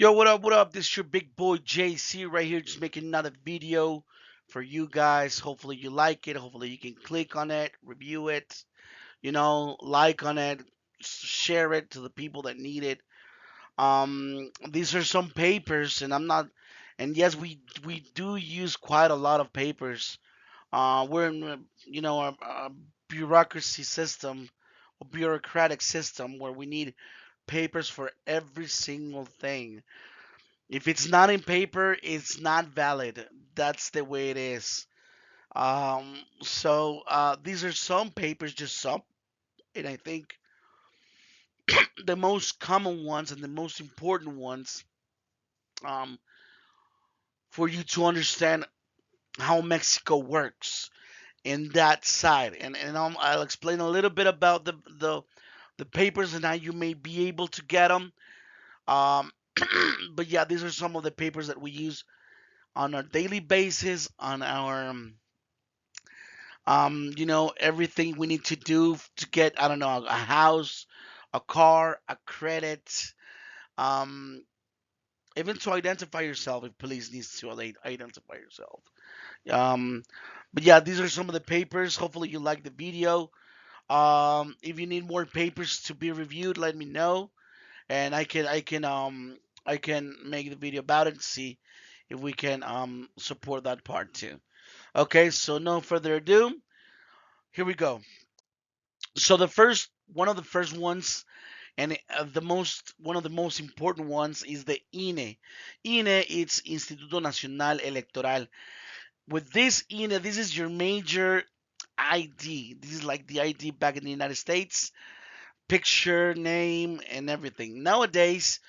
Yo, what up? What up? This is your big boy JC right here, just making another video for you guys. Hopefully, you like it. Hopefully, you can click on it, review it, like on it, share it to the people that need it. These are some papers, and I'm not, and yes, we do use quite a lot of papers. We're in, a bureaucracy system, a bureaucratic system where we need papers for every single thing. If it's not in paper, it's not valid. That's the way it is. So these are some papers, just some, and I think the most common ones and the most important ones, um, for you to understand how Mexico works in that side. And I'll explain a little bit about the papers and how you may be able to get them. Um, but yeah, these are some of the papers that we use on a daily basis on our everything we need to do to get, I don't know, a house, a car, a credit, um, even to identify yourself if police needs to identify yourself. Um, but yeah, these are some of the papers. Hopefully you like the video. If you need more papers to be reviewed, let me know, and I can make the video about it and see if we can support that part too. Okay, so no further ado, here we go. So the first one of the first ones and the most one of the most important ones is the INE. INE, it's Instituto Nacional Electoral. With this INE, this is your major ID. This is like the ID back in the United States. Picture, name, and everything. Nowadays,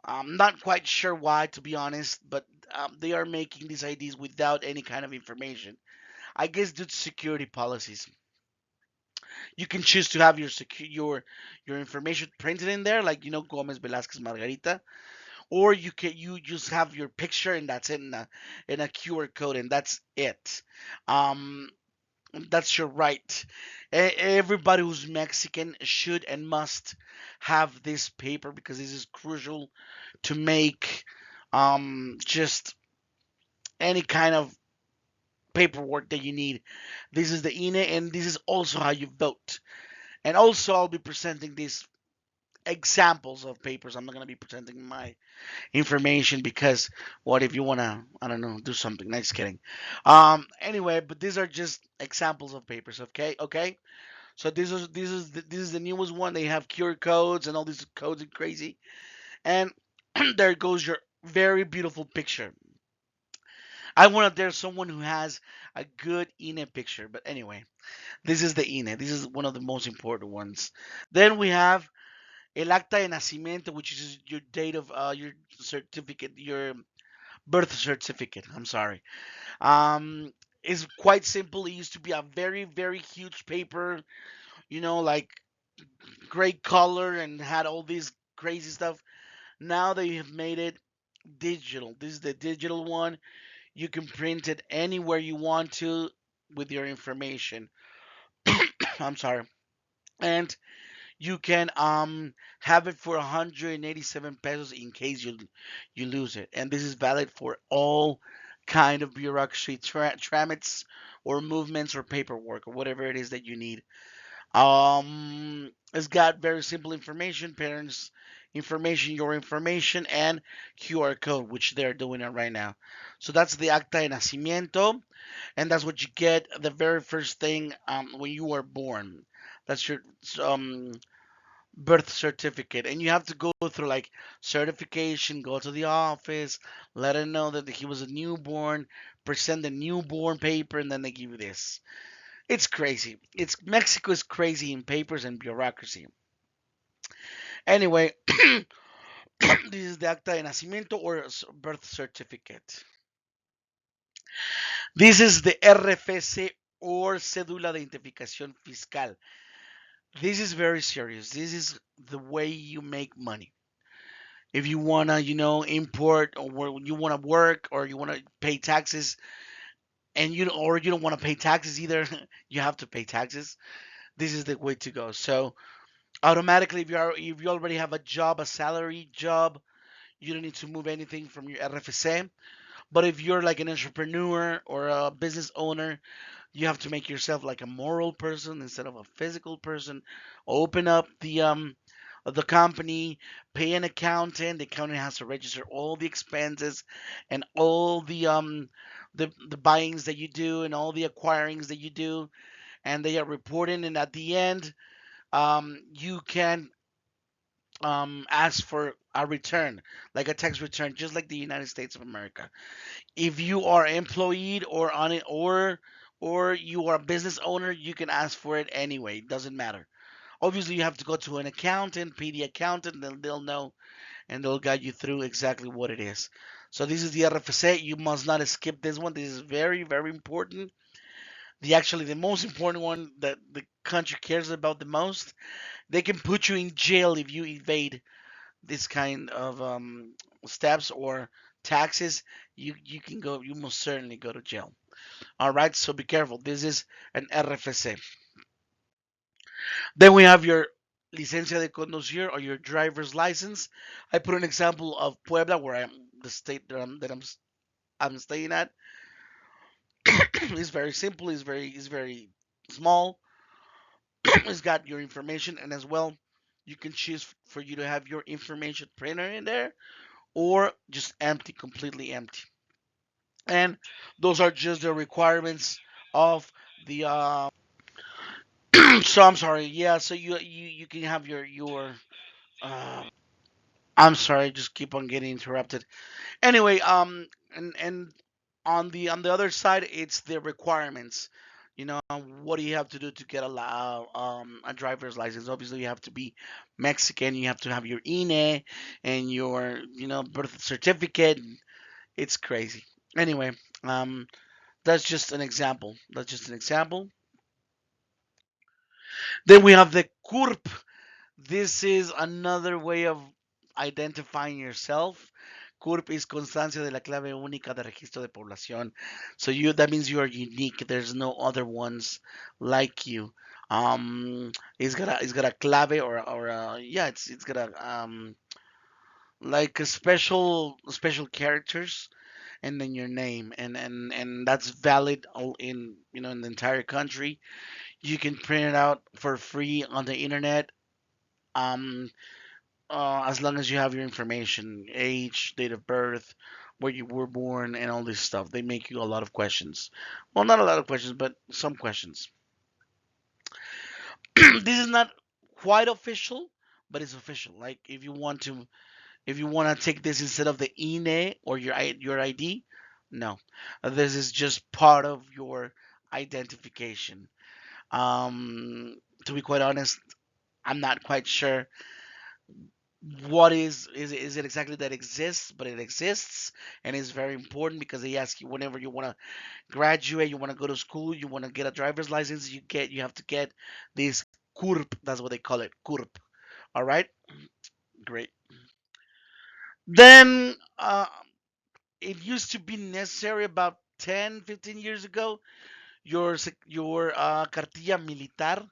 I'm not quite sure why, to be honest, but they are making these IDs without any kind of information. I guess due to security policies. You can choose to have your information printed in there, like Gomez Velasquez Margarita, or you just have your picture and that's it in a QR code and that's it. Um, that's your right. Everybody who's Mexican should and must have this paper because this is crucial to make just any kind of paperwork that you need. This is the INE, and this is also how you vote. And also, I'll be presenting these examples of papers. I'm not going to be presenting my information because what if you want to, I don't know, do something? Nice kidding. Anyway, but these are just examples of papers. Okay, okay. So this is the newest one. They have QR codes and all these codes and crazy. And there goes your very beautiful picture. I want there's someone who has a good INE picture. But anyway, this is the INE. This is one of the most important ones. Then we have El acta de nacimiento, which is your date of your certificate, your birth certificate. I'm sorry. Um, is quite simple. It used to be a very, very huge paper, like great color and had all this crazy stuff. Now they have made it digital. This is the digital one. You can print it anywhere you want to with your information. I'm sorry. And you can have it for 187 pesos in case you lose it, and this is valid for all kind of bureaucracy tramits or movements or paperwork or whatever it is that you need. It's got very simple information, parents information, your information, and QR code, which they're doing it right now. So that's the acta de nacimiento, and that's what you get the very first thing when you are born. That's your um birth certificate, and you have to go through like certification, go to the office, let them know that he was a newborn, present the newborn paper, and then they give you this. It's crazy. It's Mexico is crazy in papers and bureaucracy. Anyway, this is the acta de nacimiento or birth certificate. This is the RFC or cédula de identificación fiscal. This is very serious. This is the way you make money. If you wanna, import or you wanna work or you wanna pay taxes and you don't wanna pay taxes either, you have to pay taxes. This is the way to go. So automatically, if you already have a job, a salary job, You don't need to move anything from your RFC. But if you're like an entrepreneur or a business owner, you have to make yourself like a moral person instead of a physical person. Open up the company, pay an accountant. The accountant has to register all the expenses and all the buyings that you do and all the acquirings that you do, and they are reporting. And at the end, you can ask for a return, like a tax return, just like the United States of America. If you are employed or on it, or you are a business owner, you can ask for it anyway. It doesn't matter. Obviously, you have to go to an accountant, pay the accountant, then they'll know and they'll guide you through exactly what it is. So this is the RFC. You must not skip this one. This is very, very important. The most important one that the country cares about the most. They can put you in jail if you evade this kind of steps or taxes. You can go. You most certainly go to jail. All right. So be careful. This is an RFC. Then we have your licencia de conducir or your driver's license. I put an example of Puebla, where I'm the state I'm staying at. It's very simple. It's very small. It's got your information, and as well, you can choose for you to have your information printer in there or just empty, completely empty. And those are just the requirements of the. So I'm sorry. Yeah. So you can have your. Uh, I'm sorry. Just keep on getting interrupted. Anyway, and on the other side, it's the requirements. What do you have to do to get a driver's license? Obviously, you have to be Mexican. You have to have your INE and your birth certificate. It's crazy. Anyway, um, that's just an example. That's just an example. Then we have the CURP. This is another way of identifying yourself. CURP is Constancia de la Clave Única de Registro de Población. So that means you are unique. There's no other ones like you. It's got a clave or yeah, it's got a like a special characters and then your name, and that's valid all in in the entire country. You can print it out for free on the internet. Um, as long as you have your information, age, date of birth, where you were born, and all this stuff. They make you a lot of questions. Well, not a lot of questions, but some questions. This is not quite official, but it's official. Like if you want to take this instead of the INE or your ID, no, this is just part of your identification. To be quite honest, I'm not quite sure what is it exactly that exists, but it exists and it's very important because they ask you whenever you want to graduate, you want to go to school, you want to get a driver's license, you have to get this CURP. That's what they call it, CURP. All right, great. Then it used to be necessary about 10, 15 years ago. Your cartilla militar,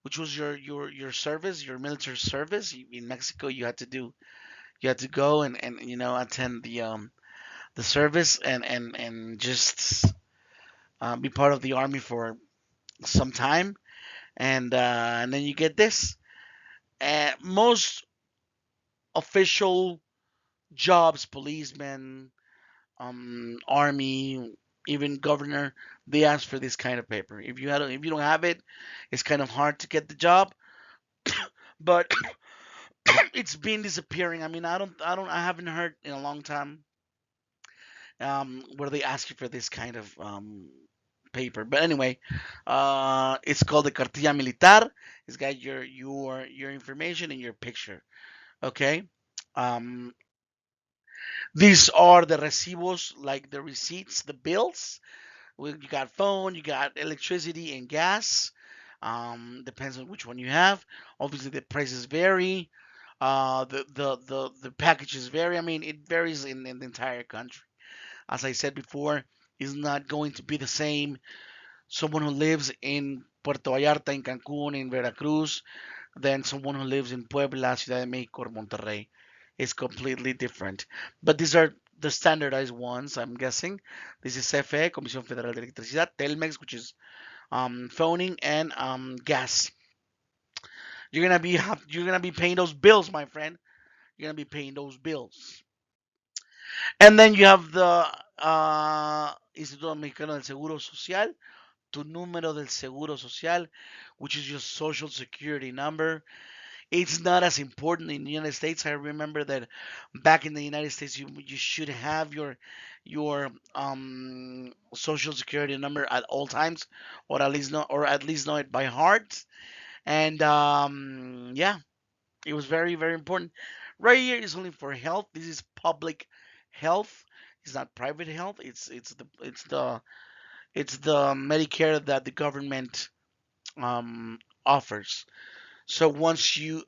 which was your service, your military service in Mexico. You had to go and attend the service and just be part of the army for some time, and then you get this. Most official jobs, policemen, army, even governor, they ask for this kind of paper. If you don't have it, it's kind of hard to get the job. But it's been disappearing. I mean, I haven't heard in a long time where they ask you for this kind of paper. But anyway, it's called the cartilla militar. It's got your information and your picture. Okay. Um, these are the recibos, like the receipts, the bills. Well, you got phone, you got electricity and gas. Depends on which one you have. Obviously, the prices vary. The packages vary. I mean, it varies in the entire country. As I said before, is not going to be the same. Someone who lives in Puerto Vallarta, in Cancún, in Veracruz, than someone who lives in Puebla, Ciudad de México, or Monterrey. is completely different. But these are the standardized ones, I'm guessing. This is CFE, Comisión Federal de Electricidad, Telmex, which is phoning, and gas. You're gonna be paying those bills, my friend. You're gonna be paying those bills. And then you have the Instituto Mexicano del Seguro Social, tu número del Seguro Social, which is your social security number. It's not as important in the United States. I remember that back in the United States, you should have your social security number at all times, or at least know it by heart. And yeah, it was very very important. Right here is only for health. This is public health. It's not private health. It's the Medicare that the government um, offers. So once you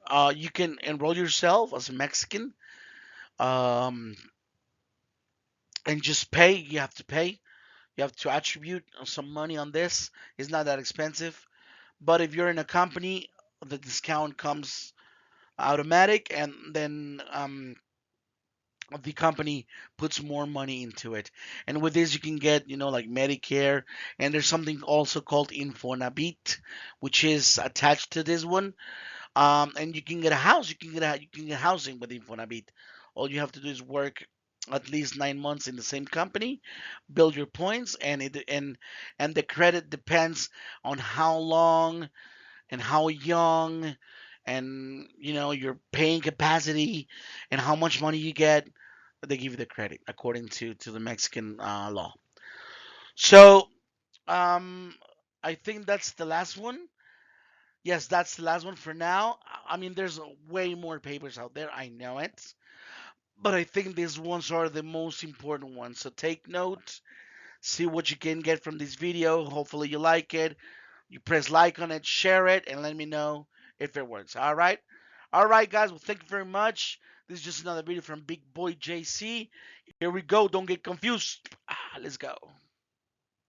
can enroll yourself as a Mexican, um, and just pay. You have to pay. You have to attribute some money on this. It's not that expensive. But if you're in a company, the discount comes automatic, and then the company puts more money into it. And with this, you can get, like Medicare, and there's something also called Infonavit, which is attached to this one. And you can get a house. You can get housing with Infonavit. All you have to do is work at least 9 months in the same company, build your points, and the credit depends on how long and how young, and your paying capacity, and how much money you get. They give you the credit according to the Mexican law. So um, I think that's the last one. Yes, that's the last one for now. I mean, there's way more papers out there. I know it. But I think these ones are the most important ones. So take note, see what you can get from this video. Hopefully you like it. You press like on it, share it, and let me know if it works. All right? All right, guys. Well, thank you very much. This is just another video from Big Boy JC. Here we go. Don't get confused. Let's go.